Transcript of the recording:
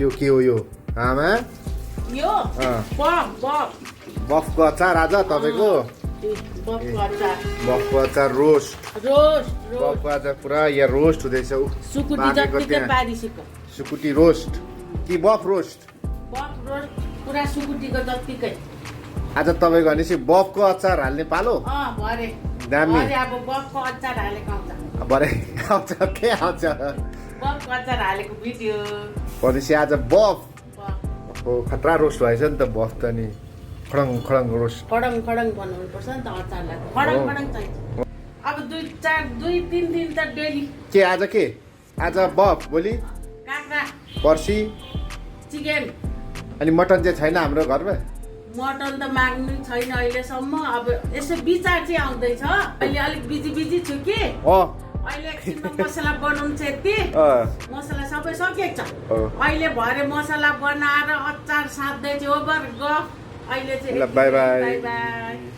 यो के हो यो आमा यो बफको अचार आज तपाईँको बफको अचार रोस्ट बफको अचार पुरा यहाँ रोस्ट हुँदैछ सुकुटी रोस्ट कि बफ रोस्ट पुरा सुकुटीको जत्तिकै आज तपाईँको भनेपछि बफको अचार हाल्ने पालो दामी अब बफको अचार हालेको आउँछ भरे आउँछ के आउँछ बफको अचार हालेको भिडियो भनेपछि आज बफ खतरा रोस्ट भएछ नि त बफ त नि खडङ खडङ रोस्ट खडङ बनाउनु पर्छ नि त अचारलाई खडङ चाहिन्छ अब 2-3 दिन त डेली के आज बफ भोलि काँक्रा पर्सि चिकन अनि मटन चाहिँ छैन हाम्रो घरमा मटन त माग्नु छैन अहिलेसम्म अब यसो विचार चाहिँ आउँदैछ अहिले अलिक बिजी छु कि अहिले एकछिनमा मसला बनाउनु छ यति मसला सबै सकिएको छ अहिले भरे मसला बनाएर अचार साध्दै थियो ओभर गफ अहिले चाहिँ बाई बाई